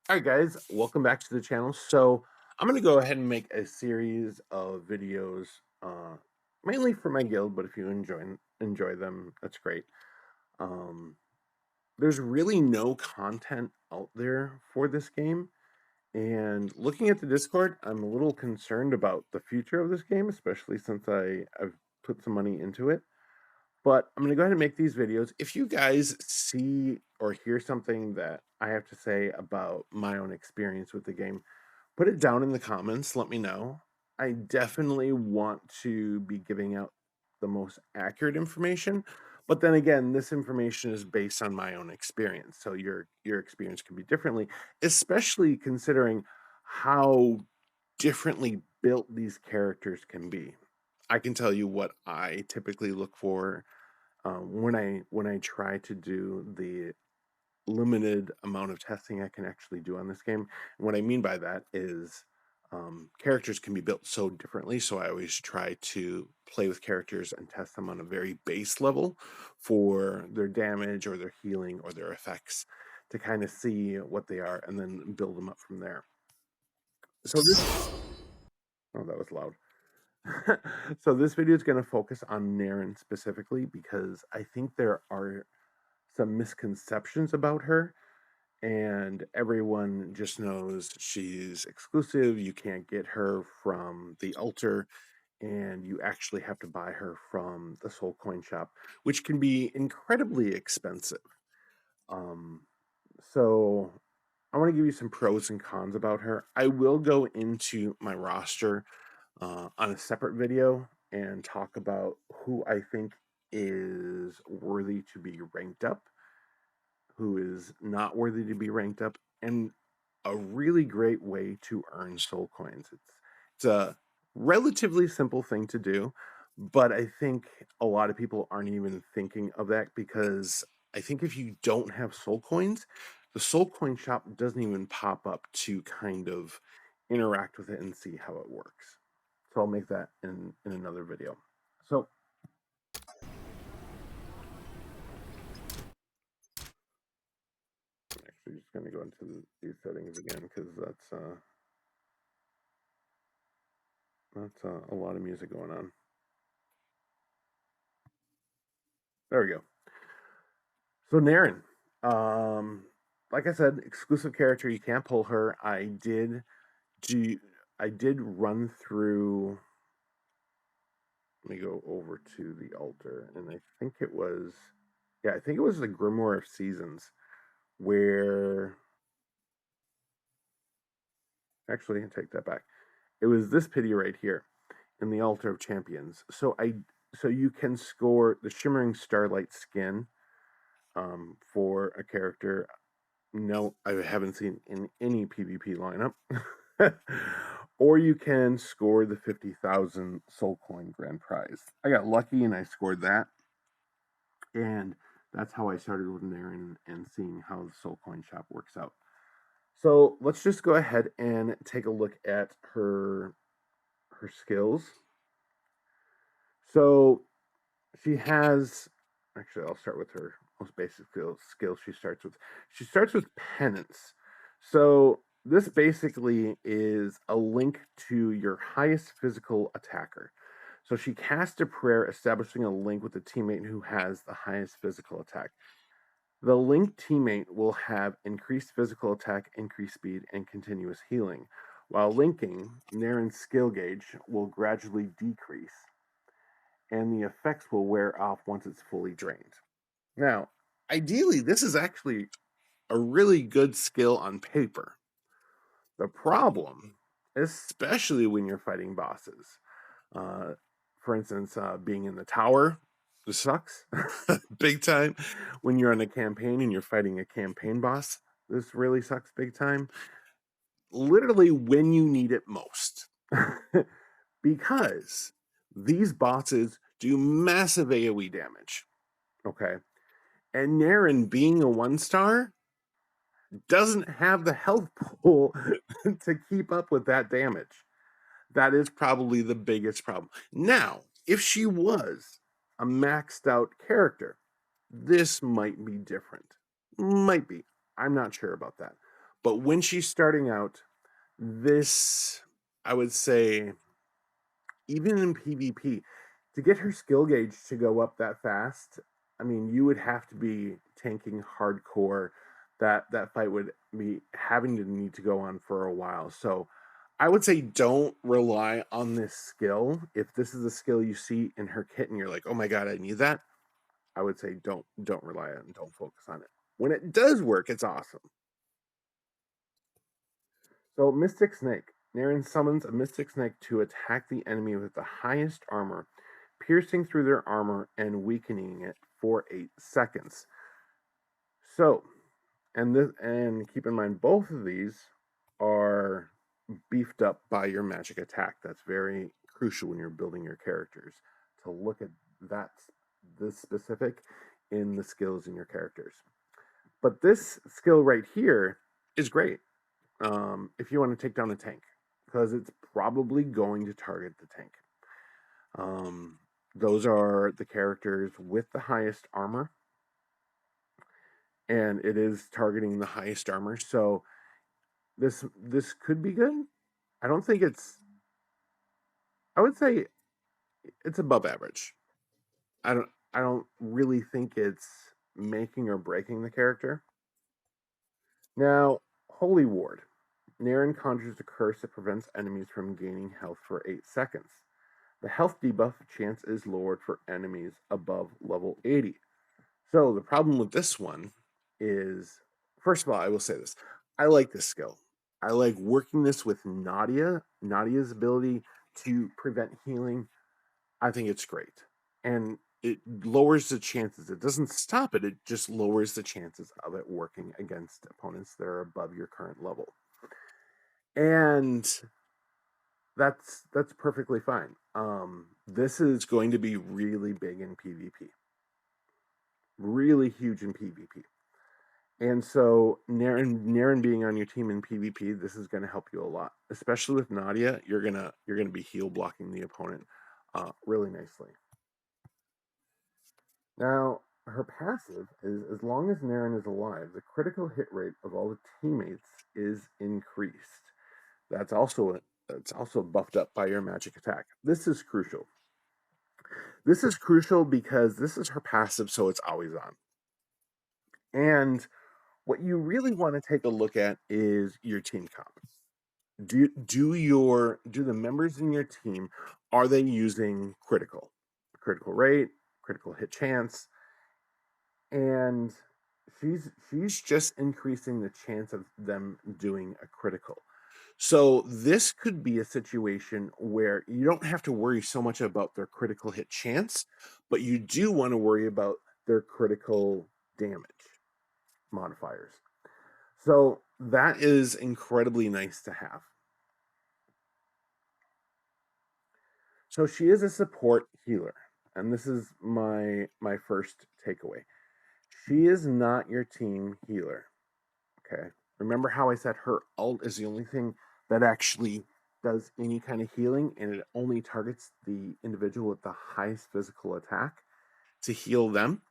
All right, guys, welcome back to the channel. So I'm going to go ahead and make a series of videos, mainly for my guild. But if you enjoy them, that's great. Um, there's really no content out there for this game, and looking at the Discord, I'm a little concerned about the future of this game, especially since I've put some money into it. But I'm going to go ahead and make these videos. If you guys see or hear something that I have to say about my own experience with the game, put it down in the comments. Let me know. I definitely want to be giving out the most accurate information. But then again, this information is based on my own experience. So your experience can be differently, especially considering how differently built these characters can be. I can tell you what I typically look for when I try to do the limited amount of testing I can actually do on this game. And what I mean by that is characters can be built so differently. So I always try to play with characters and test them on a very base level for their damage or their healing or their effects to kind of see what they are and then build them up from there. So this, oh, that was loud. So this video is going to focus on Narin specifically because I think there are some misconceptions about her, and everyone just knows she's exclusive. You can't get her from the altar, and you actually have to buy her from the Soul Coin shop, which can be incredibly expensive. Um, so I want to give you some pros and cons about her. I will go into my roster on a separate video and talk about who I think is worthy to be ranked up, who is not worthy to be ranked up, and a really great way to earn soul coins. It's a relatively simple thing to do, but I think a lot of people aren't even thinking of that because I think if you don't have soul coins, the soul coin shop doesn't even pop up to kind of interact with it and see how it works. So I'll make that in another video. So I'm actually just going to go into these settings again because that's a lot of music going on. There we go. So Narin, um, like I said, exclusive character. You can't pull her. Do. I did run through. Let me go over to the altar, and I think it was, yeah, I think it was the Grimoire of Seasons, where actually I take that back. It was this pity right here in the Altar of Champions. So you can score the Shimmering Starlight skin for a character. No, I haven't seen in any PvP lineup. Or you can score the 50,000 soul coin grand prize. I got lucky and I scored that. And that's how I started with Narin and seeing how the soul coin shop works out. So let's just go ahead and take a look at her skills. So she has, actually, I'll start with her most basic skill she starts with. She starts with penance. So this basically is a link to your highest physical attacker. So she casts a prayer establishing a link with the teammate who has the highest physical attack. The linked teammate will have increased physical attack, increased speed, and continuous healing. While linking, Naren's skill gauge will gradually decrease and the effects will wear off once it's fully drained. Now, ideally, this is actually a really good skill on paper. The problem, especially when you're fighting bosses, uh, for instance, being in the tower, this sucks big time. When you're on a campaign and you're fighting a campaign boss, this really sucks big time. Literally when you need it most. Because these bosses do massive AoE damage. Okay. And Narin, being a 1-star, doesn't have the health pool to keep up with that damage. That is probably the biggest problem. Now, if she was a maxed out character, this might be different. Might be. I'm not sure about that. But when she's starting out, this, I would say, even in PvP, to get her skill gauge to go up that fast, I mean, you would have to be tanking hardcore. That fight would be having to need to go on for a while. So I would say don't rely on this skill. If this is a skill you see in her kit and you're like, oh my god, I need that, I would say don't rely on it and don't focus on it. When it does work, it's awesome. So Mystic Snake. Narin summons a Mystic Snake to attack the enemy with the highest armor, piercing through their armor and weakening it for 8 seconds. So, and keep in mind both of these are beefed up by your magic attack. That's very crucial when you're building your characters to look at that this specific in the skills in your characters. But this skill right here is great if you want to take down a tank, because it's probably going to target the tank. Those are the characters with the highest armor, and it is targeting the highest armor. So this could be good. I don't think it's. I would say it's above average. I don't really think it's making or breaking the character. Now, Holy Ward. Narin conjures a curse that prevents enemies from gaining health for 8 seconds. The health debuff chance is lowered for enemies above level 80. So the problem with this one is, first of all, I will say this. I like this skill. I like working this with Nadia's ability to prevent healing. I think it's great. And it lowers the chances. It doesn't stop it, it just lowers the chances of it working against opponents that are above your current level. And that's perfectly fine. This is going to be really big in PvP, really huge in PvP, and so Narin being on your team in PvP, this is going to help you a lot, especially with Nadia. You're gonna be heal blocking the opponent really nicely. Now, her passive is as long as Narin is alive, the critical hit rate of all the teammates is increased. That's also it's also buffed up by your magic attack. This is crucial. This is crucial because this is her passive, so it's always on. And what you really want to take a look at is your team comp. Do the members in your team, are they using critical rate, critical hit chance? And she's just increasing the chance of them doing a critical. So this could be a situation where you don't have to worry so much about their critical hit chance, but you do want to worry about their critical damage modifiers. So that is incredibly nice to have. So she is a support healer, and this is my first takeaway. She is not your team healer. Okay. Remember how I said her ult is the only thing that actually does any kind of healing, and it only targets the individual with the highest physical attack to heal them?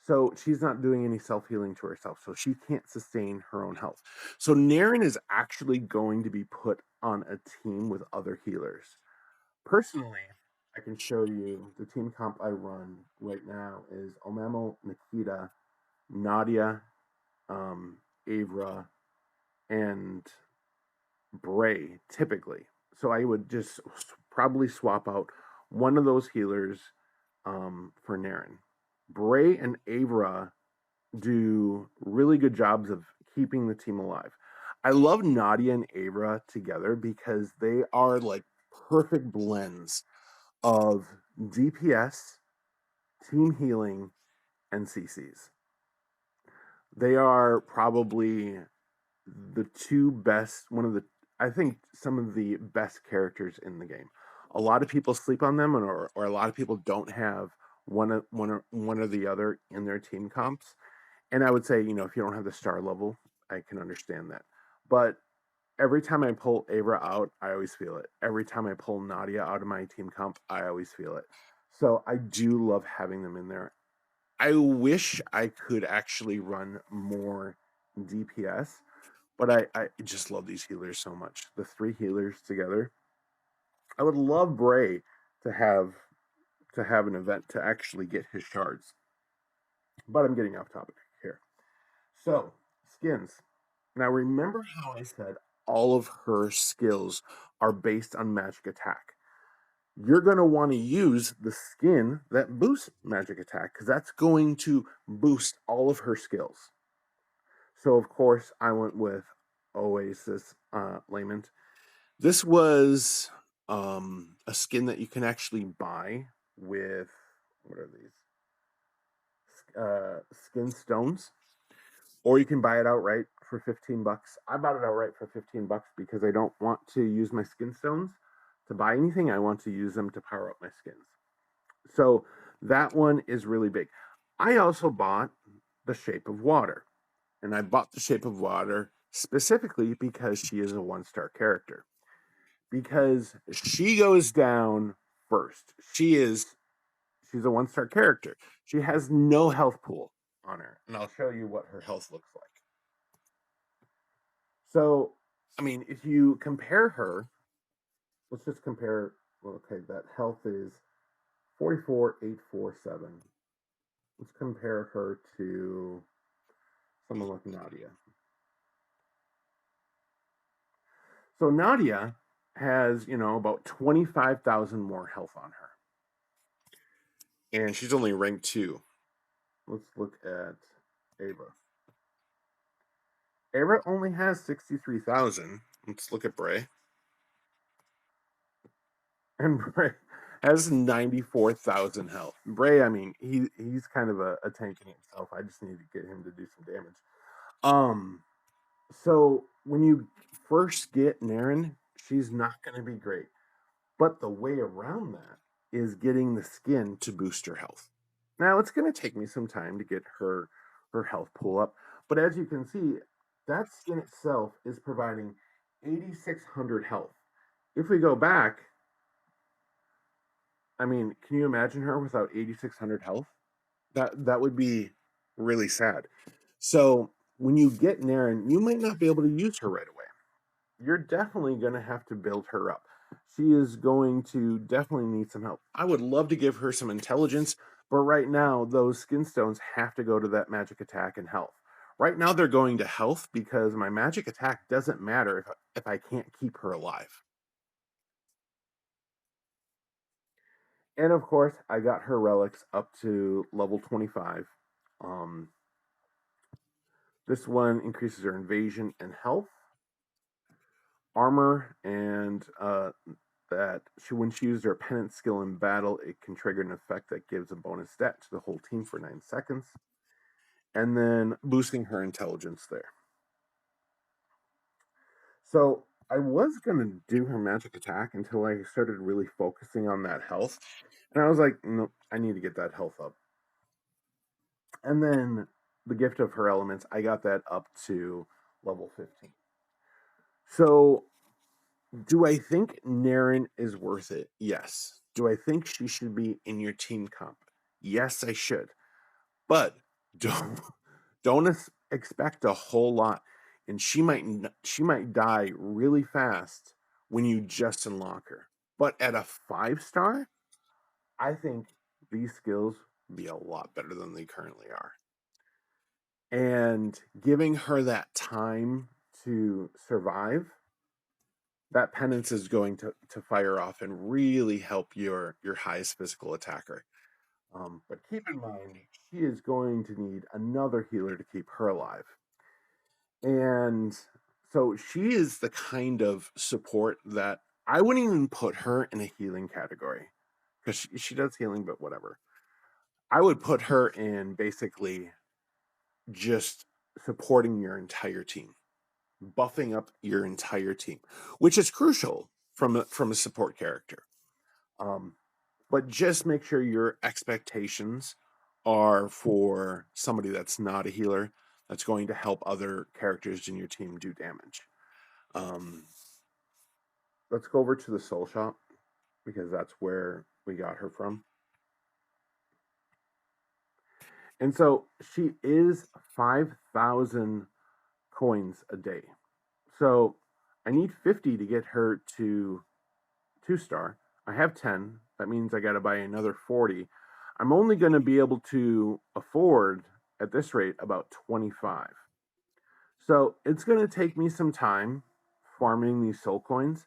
So she's not doing any self healing to herself, so she can't sustain her own health. So Narin is actually going to be put on a team with other healers. Personally, I can show you the team comp I run right now is Omamo, Nikita, Nadia, Avra, and Bray typically. So I would just probably swap out one of those healers for Narin. Bray and Avra do really good jobs of keeping the team alive. I love Nadia and Avra together because they are like perfect blends of DPS, team healing, and CCs. They are probably the two best, I think some of the best characters in the game. A lot of people sleep on them, or a lot of people don't have one or the other in their team comps. And I would say, if you don't have the star level, I can understand that. But every time I pull Avra out, I always feel it. Every time I pull Nadia out of my team comp, I always feel it. So I do love having them in there. I wish I could actually run more DPS, But I just love these healers so much. The three healers together. I would love Bray to have an event to actually get his shards. But I'm getting off topic here. So, skins. Now remember how I said all of her skills are based on magic attack. You're going to want to use the skin that boosts magic attack because that's going to boost all of her skills. So, of course, I went with Oasis Lament. This was a skin that you can actually buy with, what are these? Skin stones, or you can buy it outright for 15 bucks. I bought it outright for 15 bucks because I don't want to use my skin stones to buy anything. I want to use them to power up my skins. So that one is really big. I also bought the Shape of Water, and I bought the Shape of Water specifically because she is a 1-star character. Because she goes down first. She's a 1-star character. She has no health pool on her, and I'll show you what her health looks like. So, I mean, if you compare her, let's just compare. Well, okay, that health is 44,847. Let's compare her to someone like Nadia. So Nadia has, about 25,000 more health on her. And she's only ranked 2. Let's look at Ava. Ava only has 63,000. Let's look at Bray. And Bray has 94,000 health. Bray, I mean, he's kind of a tank in himself. I just need to get him to do some damage. So when you first get Narin, she's not going to be great. But the way around that is getting the skin to boost her health. Now it's going to take me some time to get her health pool up, but as you can see, that skin itself is providing 8,600 health. If we go back, I mean, can you imagine her without 8,600 health? That would be really sad. So when you get Narin, you might not be able to use her right away. You're definitely going to have to build her up. She is going to definitely need some help. I would love to give her some intelligence, but right now, those skin stones have to go to that magic attack and health. Right now, they're going to health because my magic attack doesn't matter if I can't keep her alive. And of course, I got her relics up to level 25. Um, this one increases her invasion and health, armor, and that when she uses her penance skill in battle, it can trigger an effect that gives a bonus stat to the whole team for 9 seconds. And then boosting her intelligence there. So I was going to do her magic attack until I started really focusing on that health. And I was like, no, I need to get that health up. And then the gift of her elements, I got that up to level 15. So do I think Narin is worth it? Yes. Do I think she should be in your team comp? Yes, I should. But don't expect a whole lot, and she might die really fast when you just unlock her. But at a 5-star, I think these skills be a lot better than they currently are. And giving her that time to survive, that penance is going to fire off and really help your highest physical attacker. But keep in mind, she is going to need another healer to keep her alive. And so she is the kind of support that I wouldn't even put her in a healing category because she does healing, but whatever. I would put her in basically just supporting your entire team, buffing up your entire team, which is crucial from a support character. But just make sure your expectations are for somebody that's not a healer, that's going to help other characters in your team do damage. Let's go over to the soul shop because that's where we got her from. And so she is 5,000 coins a day. So I need 50 to get her to 2-star. I have 10. That means I got to buy another 40. I'm only going to be able to afford at this rate about 25. So it's going to take me some time farming these soul coins.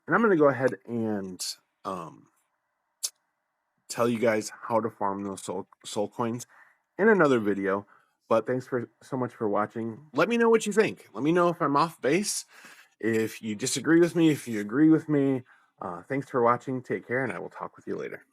And I'm going to go ahead and um, tell you guys how to farm those soul coins in another video. But thanks for so much for watching. Let me know what you think. Let me know if I'm off base, if you disagree with me, if you agree with me. Thanks for watching. Take care, and I will talk with you later.